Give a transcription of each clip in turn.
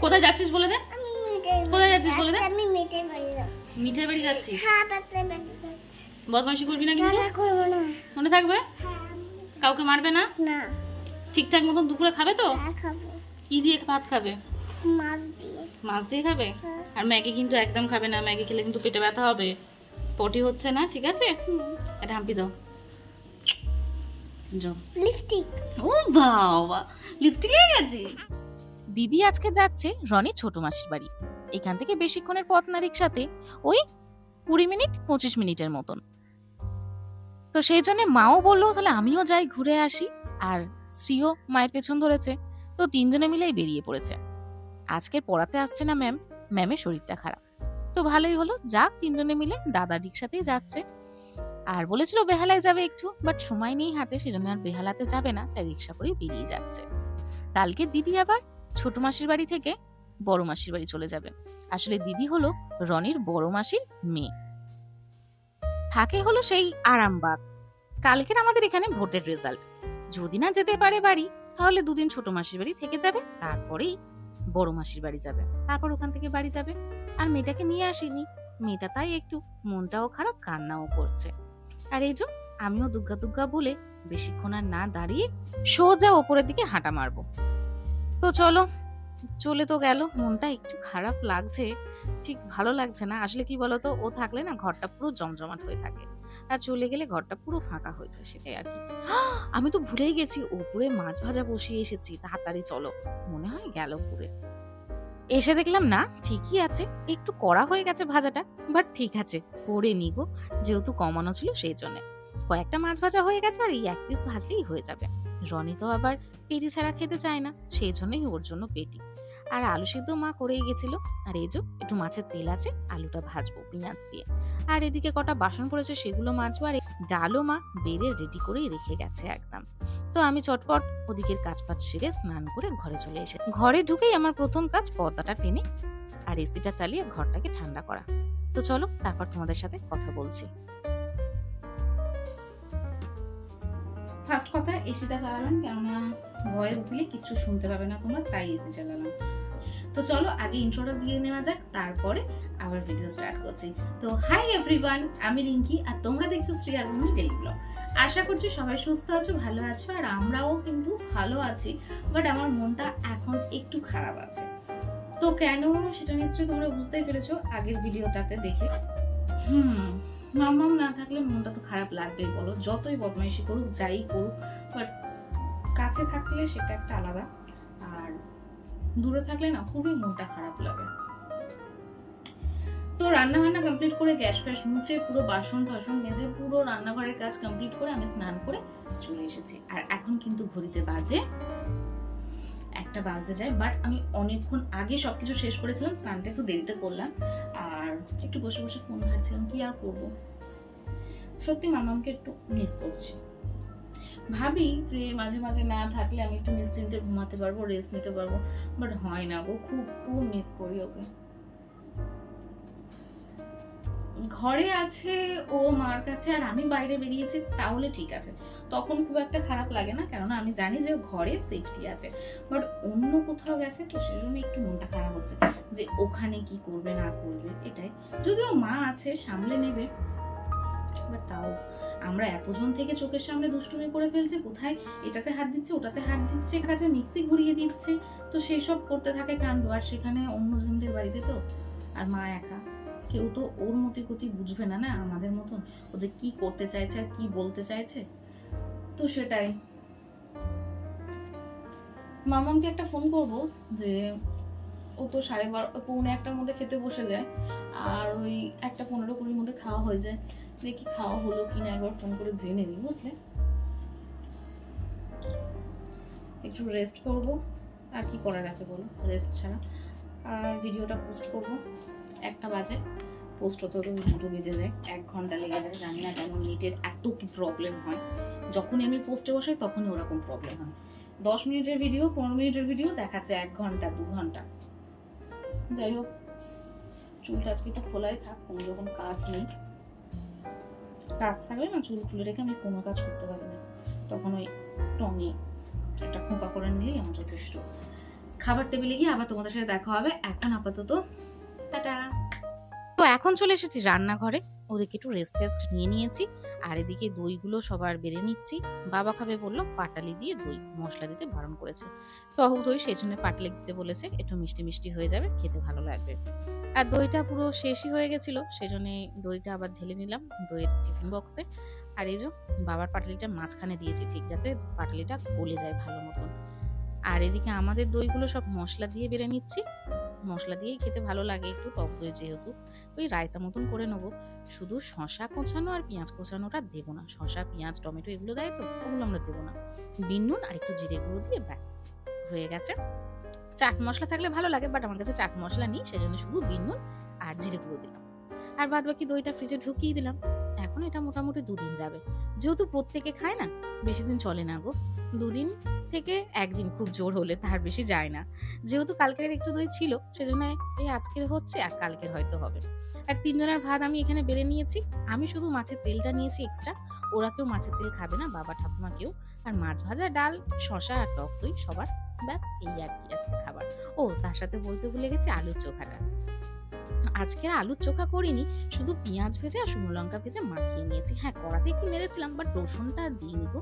কোথায় যাচ্ছিস বলে দে। কোথায় যাচ্ছিস বলে দে। আমি মিঠাই বাড়ি যাচ্ছি। মিঠাই বাড়ি যাচ্ছিস? হ্যাঁ, মিঠাই বাড়ি যাচ্ছি। বদমাইশি করবি না কিন্তু? না, করব না। মনে থাকবে? হ্যাঁ। কাউকে মারবে না? না। ঠিকঠাক মতন দুপুরে খাবে তো? হ্যাঁ, খাবো। কি দিয়ে ভাত খাবে? মাছ দিয়ে। মাছ দিয়ে খাবে? হ্যাঁ। আর ম্যাগি কিন্তু একদম খাবে না, ম্যাগি খেলে কিন্তু পেটে ব্যথা হবে, পটি হচ্ছে না, ঠিক আছে? এটা হাম্পি দাও। যাও। লিপস্টিক। ও বাবা, লিপস্টিক লেগে গেছে। দিদি আজকে যাচ্ছে রনি ছোট মাসির বাড়ি। এখান থেকে বেশিক্ষণের পথ না, রিক্সাতে ওই 20 মিনিট 25 মিনিটের মতন। তো সেই জন্য মাও বললো তাহলে আমিও যাই, ঘুরে আসি। আর শ্রীও মায়ের পেছন ধরেছে। তো তিনজনে মিলেই বেরিয়ে পড়েছে। আজকে পড়াতে আসছে না ম্যাম, ম্যামের শরীরটা খারাপ। তো ভালোই হলো, যাক তিনজনে মিলে দাদা রিক্সাতেই যাচ্ছে। আর বলেছিল বেহালায় যাবে একটু, বাট সময় নেই হাতে, সেজন্য আর বেহালাতে যাবে না, তাই রিক্সা করে বেরিয়ে যাচ্ছে। কালকে দিদি আবার ছোট মাসির বাড়ি থেকে বড় মাসির বাড়ি চলে যাবে। আসলে দিদি হলো রনির বড় মাসির মেয়ে, থাকে হলো সেই আরামবাগ। কালকের আমাদের এখানে ভোটের রেজাল্ট, যদি না যেতে পারে বাড়ি, তাহলে দুদিন ছোট মাসির বাড়ি থেকে যাবে, তারপরেই বড় মাসির বাড়ি যাবে, তারপর ওখান থেকে বাড়ি যাবে। আর মেয়েটাকে নিয়ে আসেনি, মেয়েটা তাই একটু মনটাও খারাপ, কান্নাও করছে। আর এই যে আমিও দুগ্গা দুগ্গা বলে বেশিক্ষণ আর না দাঁড়িয়ে সোজা ওপরের দিকে হাঁটা মারবো। তো চলো, চলে তো গেল, মনটা একটু খারাপ লাগছে, ঠিক ভালো লাগছে না। আসলে কি বলতো, ও থাকলে না ঘরটা পুরো জমজমাট হয়ে থাকে, আর চলে গেলে ঘরটা পুরো ফাঁকা হয়ে যায়, সেটাই আর কি। আমি তো ভুলেই গেছি, ওপরে মাছ ভাজা বসিয়ে এসেছি, তাড়াতাড়ি চলো, মনে হয় গেল পুরে। এসে দেখলাম না, ঠিকই আছে, একটু কড়া হয়ে গেছে ভাজাটা, বাট ঠিক আছে, করে নিগো, যেহেতু কমানো ছিল সেই জন্য। কয়েকটা মাছ ভাজা হয়ে গেছে, আর এই এক পিস ভাজলেই হয়ে যাবে। রনি তো আবার পেটি ছাড়া খেতে চায় না, সেই জন্যই ওর জন্য পেটি। আর আলু সিদ্ধ মা করেই গেছিল। আর এই যে একটু মাছের তেল আছে, আলুটা ভাজবো পেঁয়াজ দিয়ে। আর এদিকে কটা বাসন পড়েছে, সেগুলো মাজবো। আর ডালও মা বেড়ে রেডি করেই রেখে গেছে একদম। তো আমি চটপট ওদিকের কাজ বাজ সেরে স্নান করে ঘরে চলে এসে ঘরে ঢুকেই আমার প্রথম কাজ পর্দাটা টেনে আর এসিটা চালিয়ে ঘরটাকে ঠান্ডা করা। তো চলো, তারপর তোমাদের সাথে কথা বলছি। ফার্স্ট কথা, এসিটা চালালাম, কেননা ভয়েস দিলে কিছু শুনতে পাবে না তোমরা, তাই এসি চালালাম। তো চলো আগে ইন্ট্রোটা দিয়ে নেওয়া যাক, তারপরে আবার ভিডিও স্টার্ট করছি। তো হাই এভরিওয়ান, আমি রিঙ্কি, আর তোমরা দেখছো শ্রী আগমনী ডেইলি ব্লগ। আশা করছি সবাই সুস্থ আছো, ভালো আছো, আর আমরাও কিন্তু ভালো আছি। বাট আমার মনটা এখন একটু খারাপ আছে। তো কেন, সেটা নিশ্চয়ই তোমরা বুঝতেই পেরেছো আগের ভিডিওটাতে দেখে। মাম্মাম না থাকলে মনটা তো খারাপ লাগবেই, বলো, যতই বদমাইশি করুক, যাই করুক, বাট কাছে থাকলে সেটা একটা আলাদা, আর দূরে থাকলে না খুবই মনটা খারাপ লাগে। তো রান্না বান্না কমপ্লিট করে, গ্যাস ফ্যাস মুছে, পুরো বাসন টাসন মেজে, পুরো রান্নাঘরের কাজ কমপ্লিট করে আমি স্নান করে চলে এসেছি। আর এখন কিন্তু ঘড়িতে বাজে 1টা বাজতে যায়, বাট আমি অনেকক্ষণ আগে সবকিছু শেষ করেছিলাম, স্নানটা একটু দেরিতে করলাম, আর একটু বসে বসে ফোন ঘাঁটছিলাম, কি আর করবো। সত্যি মামামকে একটু মিস করছি। ভাবি যে মাঝে মাঝে না থাকলে আমি একটু নিশ্চিন্তে ঘুমাতে পারবো, রেস্ট নিতে পারবো, বাট হয় না গো, খুব খুব মিস করি ওকে। ঘরে আছে ও মার কাছে, আর আমি বাইরে বেরিয়েছি, তাহলে ঠিক আছে, তখন খুব একটা খারাপ লাগে না, কেননা আমি জানি যে ঘরে সেফটি আছে। বাট অন্য কোথাও গেছে, তো সেজন্য একটু মনটা খারাপ হচ্ছে যে ওখানে কি করবে না করবে, এটাই। যদিও মা আছে, সামলে নেবে, বাট তাও আমরা এতজন থেকে চোখের সামনে দুষ্টুমি করে ফেলছে, কোথায় এটাতে হাত দিচ্ছে, ওটাতে হাত দিচ্ছে, কাছে মিক্সি ঘুরিয়ে দিচ্ছে, তো সেই সব করতে থাকে কাণ্ড। আর সেখানে অন্যজনদের বাড়িতে তো, আর মা একা, কেউ তো ওর মতি গতি বুঝবে না, না আমাদের মতন, ও যে কি করতে চাইছে আর কি বলতে চাইছে। তো সেটাই, মামামকে একটা ফোন করব, যে ও তো 12:30 পৌনে 1টার মধ্যে খেতে বসে যায়, আর ওই 1:15-20 মধ্যে খাওয়া হয়ে যায়। দেখি খাওয়া হলো কিনা, একবার ফোন করে জেনে নিই, বুঝলে। একটু রেস্ট করব, আর কি করার আছে বলো, রেস্ট ছাড়া। আর ভিডিওটা পোস্ট করব, 1টা বাজে, পোস্ট হতে হতে 2টো বেজে যায়, 1 ঘন্টা লেগে যায়। জানি না কেন নেটের এত কি প্রবলেম হয়, যখনই আমি পোস্টে বসাই তখনই ওরকম প্রবলেম হয়। 10 মিনিটের ভিডিও, 15 মিনিটের ভিডিও দেখাচ্ছে 1 ঘন্টা 2 ঘন্টা। যাই হোক, চুলটা আজকে একটু খোলাই থাক, কোনো যখন কাজ নেই। কাজ থাকলে না চুল খুলে রেখে আমি কোনো কাজ করতে পারি না, তখন ওই টঙে একটা খোঁপা করে নিলেই আমার যথেষ্ট। খাবার টেবিলে গিয়ে আবার তোমাদের সাথে দেখা হবে। এখন আপাতত টাটা। তো এখন চলে এসেছি রান্নাঘরে, ওদেরকে একটু রেস্ট নিয়ে নিয়েছি। আর এদিকে দইগুলো সবার বেড়ে নিচ্ছি। বাবা খাবে বললো পাটালি দিয়ে দই, মশলা দিতে বারণ করেছে। টক দই, সেই জন্য পাটালি দিতে বলেছে, একটু মিষ্টি মিষ্টি হয়ে যাবে, খেতে ভালো লাগবে। আর দইটা পুরো শেষই হয়ে গেছিল, সেই জন্য দইটা আবার ঢেলে নিলাম দইয়ের টিফিন বক্সে। আর এই যে বাবার পাটালিটা মাঝখানে দিয়েছি, ঠিক যাতে পাটালিটা গলে যায় ভালো মতন। আর এদিকে আমাদের দইগুলো সব মশলা দিয়ে বেড়ে নিচ্ছি। মশলা দিয়েই খেতে ভালো লাগে, একটু টক দই যেহেতু, ওই রায়তা মতন করে নেবো। শুধু শশা কোচানো আর পেঁয়াজ কোচানোটা দেবো না, শশা পেঁয়াজ টমেটো এগুলো দেয় তো, ওগুলো আমরা দেবো না। বিন নুন আর একটু জিরে গুঁড়ো দিয়ে ব্যাস হয়ে গেছে। চাট মশলা থাকলে ভালো লাগে, বাট আমার কাছে চাট মশলা নেই, সেজন্য শুধু বিন নুন আর জিরে গুঁড়ো দিলাম। আর বাদ বাকি দইটা ফ্রিজে ঢুকিয়ে দিলাম। এখন এটা মোটামুটি 2 দিন যাবে, যেহেতু প্রত্যেকে খায় না, বেশি দিন চলে না গো। 2 দিন থেকে 1 দিন খুব জোর হলে, তার বেশি যায় না। যেহেতু কালকের একটু দই ছিল, সেজন্য এই আজকের হচ্ছে আর কালকের হয়তো হবে। আর 3 জনের ভাত আমি এখানে বেড়ে নিয়েছি। আমি শুধু মাছের তেলটা নিয়েছি এক্সট্রা, ওরা কেউ মাছের তেল খাবে না, বাবা ঠাকুমা কেউ। আর মাছ ভাজা, ডাল, শশা আর টক দই সবার, ব্যাস এই আর কি আজকে খাবার। ও তার সাথে বলতে ভুলে গেছি আলুর চোখাটা। আজকে আলুর চোখা করিনি, শুধু পেঁয়াজ ভেজে আর শুকনো লঙ্কা ভেজে মাখিয়ে নিয়েছি। হ্যাঁ, কড়াতে একটু নেড়েছিলাম, বাট রসুনটা দিইনি গো।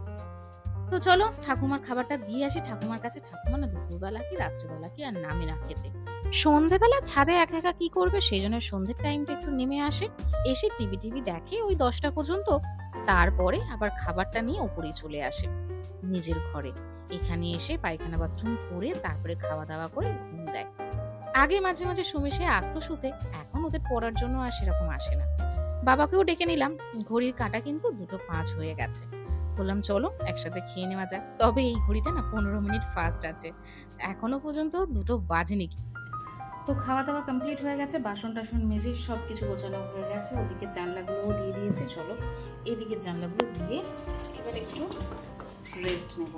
তো চলো ঠাকুমার খাবারটা দিয়ে আসি ঠাকুমার কাছে। ঠাকুমা না দুপুরবেলা কি রাত্রিবেলা কি আর নামে না খেতে। সন্ধেবেলা ছাদে একা একা কি করবে, সেই জন্য সন্ধ্যের টাইমটা একটু নেমে আসে, এসে টিভি দেখে ওই 10টা পর্যন্ত। তারপরে আবার খাবারটা নিয়ে ওপরেই চলে আসে নিজের ঘরে। এখানে এসে পায়খানা বাথরুম করে তারপরে খাওয়া দাওয়া করে ঘুম দেয়। আগে মাঝে মাঝে সুমিশে আসতো শুতে, এখন ওদের পড়ার জন্য আর সেরকম আসে না। বাবাকেও ডেকে নিলাম, ঘড়ির কাঁটা কিন্তু 2:05 হয়ে গেছে। বললাম চলো একসাথে খেয়ে নেওয়া যাক। তবে এই ঘড়িটা না 15 মিনিট ফাস্ট আছে, এখনো পর্যন্ত 2টো বাজেনি। তো খাওয়া দাওয়া কমপ্লিট হয়ে গেছে, বাসন টাসন মেজে সব কিছু গোছানো হয়ে গেছে। ওদিকে জানলাগুলোও দিয়ে দিয়েছি। চলো এদিকে জানলাগুলো দিয়ে এবার একটু রেস্ট নেব।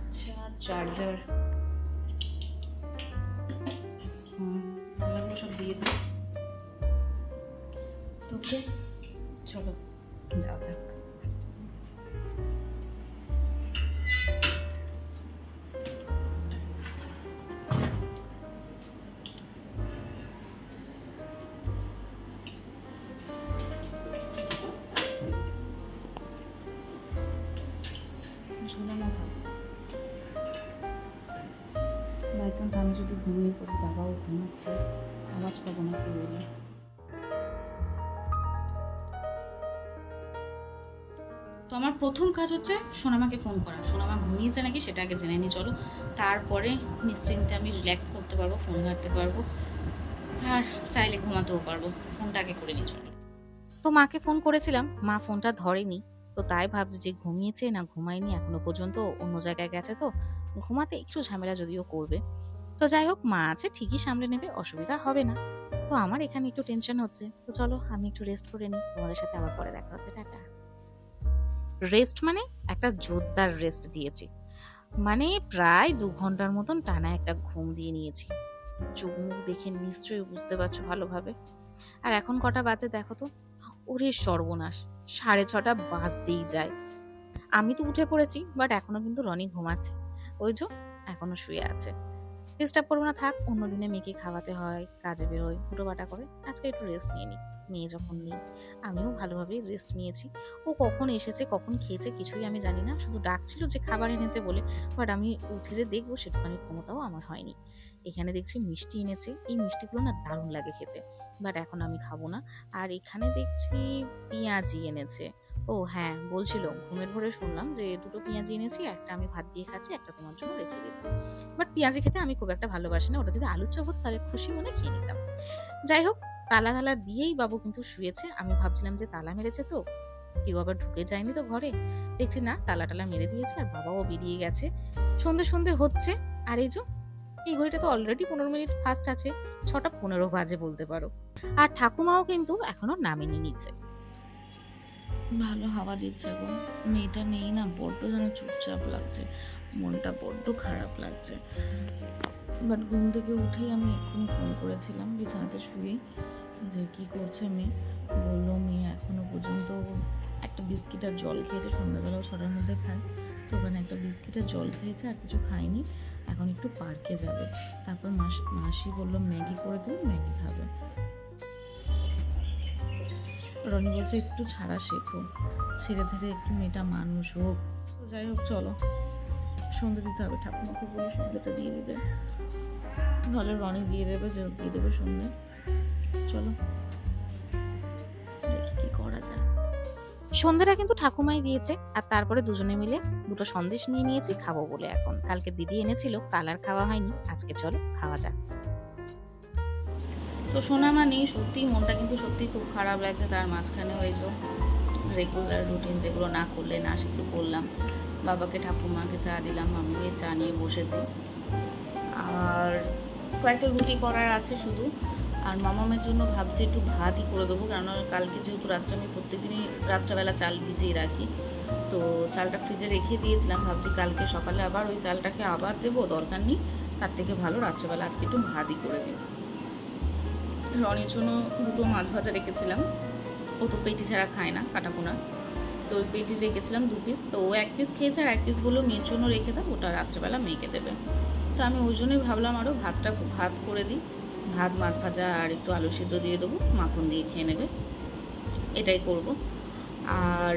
আচ্ছা, চার্জার জানলাগুলো সব দিয়ে দিই। তোকে চলো যাওয়া যাক। বাই চান্স আমি যদি ঘুমিয়ে পড়ি, বাবাও ঘুমাচ্ছে, আওয়াজ পাবো না কি বলে। তো আমার প্রথম কাজ হচ্ছে সোনামাকে ফোন করা। সোনামা ঘুমিয়েছে নাকি সেটা আগে জেনে নিই চলো, তারপরে নিশ্চিন্তে আমি রিল্যাক্স করতে পারবো, ফোন ঘাঁটতে পারবো, আর চাইলে ঘুমাতেও পারবো। ফোনটা আগে করে নিই চলো। তো মাকে ফোন করেছিলাম, মা ফোনটা ধরেনি। তো তাই ভাবছি যে ঘুমিয়েছে না ঘুমায়নি, এখনো পর্যন্ত অন্য জায়গায় গেছে, তো ঘুমাতে একটু ঝামেলা যদিও করবে। তো যাই হোক, মা আছে, ঠিকই সামলে নেবে, অসুবিধা হবে না। তো আমার এখানে একটু টেনশন হচ্ছে। তো চলো আমি একটু রেস্ট করে নিই, তোমাদের সাথে আবার পরে দেখা হচ্ছে, টাটা। রেস্ট মানে একটা জোরদার রেস্ট দিয়েছি, মানে প্রায় 2 ঘন্টার মতন টানা একটা ঘুম দিয়ে নিয়েছি। চোখ মুখ দেখে নিশ্চয়ই বুঝতে পারছো ভালোভাবে। আর এখন কটা বাজে দেখো তো, ওরে সর্বনাশ, 6:30 বাজতেই যায়। আমি তো উঠে পড়েছি, বাট এখনো কিন্তু রনি ঘুমাচ্ছে, ওই যে এখনো শুয়ে আছে। ডিস্টার্ব করবো না, থাক, অন্যদিনে মেয়েকে খাওয়াতে হয়, কাজে বেরোয়, হুটোপাটা করে, আজকে একটু রেস্ট নিয়ে নিই। মেয়ে যখন নেই, আমিও ভালোভাবেই রেস্ট নিয়েছি। ও কখন এসেছে কখন খেয়েছে কিছুই আমি জানি না, শুধু ডাকছিল যে খাবার এনেছে বলে, বাট আমি উঠে যে দেখবো সেটুখানি ক্ষমতাও আমার হয়নি। এখানে দেখছি মিষ্টি এনেছে, এই মিষ্টিগুলো না দারুণ লাগে খেতে, বাট এখন আমি খাবো না। আর এখানে দেখছি পেঁয়াজি এনেছে। ও হ্যাঁ, বলছিল ঘুমের ভরে শুনলাম যে 2টো পেঁয়াজি এনেছি, একটা আমি ভাত দিয়ে খাচ্ছি, একটা তোমার জন্য রেখে দিচ্ছি। বাট পেঁয়াজি খেতে আমি খুব একটা ভালোবাসি না, ওটা যদি আলুর চপ হতো তাহলে খুশি মনে খেয়ে নিতাম। যাই হোক, তালা দিয়েই বাবু কিন্তু শুয়েছে। আমি ভাবছিলাম যে তালা মেরেছে তো কেউ আবার ঢুকে যায়নি তো ঘরে, দেখছি না তালা মেরে দিয়েছে, আর বাবাও বেরিয়ে গেছে। সন্ধে হচ্ছে, আর এই ঘড়িটা তো অলরেডি 15 মিনিট ফাস্ট আছে, 6:15 বাজে বলতে পারো। আর ঠাকুমাও কিন্তু এখনো নামেনি নিচে। ভালো হাওয়া দিচ্ছে গো, মেয়েটা নেই না, বড্ড যেন চুপচাপ লাগছে, মনটা বড্ড খারাপ লাগছে। বাট ঘুম থেকে উঠেই আমি এক্ষুনি ফোন করেছিলাম বিছানাতে শুয়েই, যে কি করছে মেয়ে। বললো মেয়ে এখনো পর্যন্ত একটা বিস্কিট আর জল খেয়েছে, সন্ধ্যাবেলাও 6টার মধ্যে খায়, তো ওখানে একটা বিস্কিট আর জল খেয়েছে, আর কিছু খায়নি। এখন একটু পার্কে যাবে। তারপর মাসি বললো ম্যাগি করে দেবো, ম্যাগি খাবে। রনি বলছে একটু ছাড়া শেখো, ছেড়ে ধরে একটু মেয়েটা মানুষ হোক। তো যাই হোক চলো, সন্ধ্যে দিতে হবে, ঠাকুমাকে বলে সন্ধ্যেটা দিয়ে দিতে, নাহলে রনি দিয়ে দেবে সন্ধ্যে। চলো দেখি কি করা যায়। সন্ধ্যাটা কিন্তু ঠাকুমাই দিয়েছে, আর তারপরে দুজনে মিলে দুটো সন্দেশ নিয়ে নিয়েছি খাবো বলে। এখন কালকে দিদি এনেছিল, কালার খাওয়া হয়নি, আজকে চলো খাওয়া যাক। তো সোনামানি সত্যি মনটা কিন্তু সত্যি খুব খারাপ লাগছে। তার মাঝখানে ওই যে রেগুলার রুটিন যেগুলো না করলে না সেগুলো করলাম। বাবাকে ঠাকুমাকে চা দিলাম, আমি ওই চা নিয়ে বসেছি। আর কয়েকটা রুটি করার আছে শুধু। আর মামামের জন্য ভাবছি একটু ভাতই করে দেবো, কারণ কালকে যেহেতু রাত্রে আমি প্রত্যেকদিনই রাত্রেবেলা চাল ভিজিয়ে রাখি, তো চালটা ফ্রিজে রেখে দিয়েছিলাম। ভাবছি কালকে সকালে আবার ওই চালটাকে আবার দেবো, দরকার নেই, তার থেকে ভালো রাত্রেবেলা আজকে একটু ভাতই করে দিই। রনির জন্য দুটো মাছ ভাজা রেখেছিলাম, ও তো পেটি ছাড়া খায় না, কাটাপোনা, তো ওই পেটি রেখেছিলাম 2 পিস। তো ও 1 পিস খেয়েছে, আর 1 পিস বললো মেয়ের জন্য রেখে দাও, ওটা রাত্রেবেলা মেয়েকে দেবে। তো আমি ওই জন্যই ভাবলাম আরও ভাত করে দিই, ভাত মাছ ভাজা আর একটু আলু সিদ্ধ দিয়ে দেবো, মাখন দিয়ে খেয়ে নেবে, এটাই করব। আর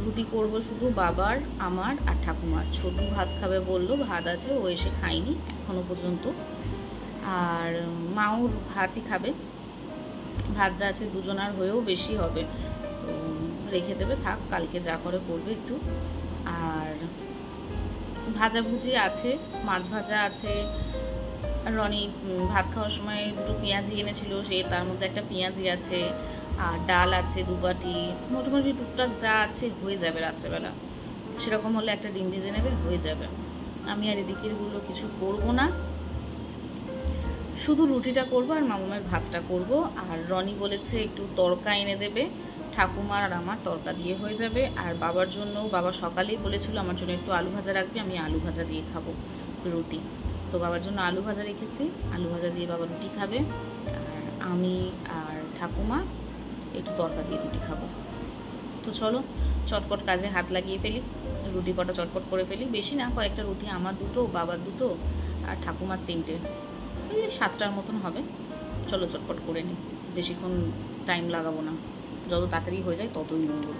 রুটি করব শুধু বাবার, আমার আর ঠাকুমার। ছোটু ভাত খাবে বললো, ভাত আছে, ও এসে খায়নি এখনো পর্যন্ত। আর মাও ভাতই খাবে, ভাত যা আছে দুজনার হয়েও বেশি হবে, তো রেখে দেবে, থাক, কালকে যা করে করবে একটু। আর ভাজাভুজি আছে, মাছ ভাজা আছে। রনি ভাত খাওয়ার সময় দুটো পেঁয়াজি এনেছিল, সে তার মধ্যে একটা পেঁয়াজি আছে, আর ডাল আছে 2 বাটি, মোটামুটি টুকটাক যা আছে হয়ে যাবে রাত্রেবেলা। সেরকম হলে একটা ডিম ভেজে নেবে, হয়ে যাবে। আমি আর এদিকেরগুলো কিছু করব না, শুধু রুটিটা করব আর মামামের ভাতটা করব। আর রনি বলেছে একটু তড়কা এনে দেবে, ঠাকুমার আর আমার তড়কা দিয়ে হয়ে যাবে। আর বাবার জন্য, বাবা সকালেই বলেছিল আমার জন্য একটু আলু ভাজা রাখবে, আমি আলু ভাজা দিয়ে খাবো রুটি। তো বাবার জন্য আলু ভাজা রেখেছি, আলু ভাজা দিয়ে বাবা রুটি খাবে। আর আমি আর ঠাকুমা একটু তড়কা দিয়ে রুটি খাবো। তো চলো চটপট কাজে হাত লাগিয়ে ফেলি, রুটি কটা চটপট করে ফেলি, বেশি না, কয়েকটা রুটি, আমার 2টো, বাবার 2টো, আর ঠাকুমার 3টে, এই 7টার মতন হবে। চলো চটপট করে নিই, বেশিক্ষণ টাইম লাগাবো না, যত তাড়াতাড়ি হয়ে যায় ততই মঙ্গল।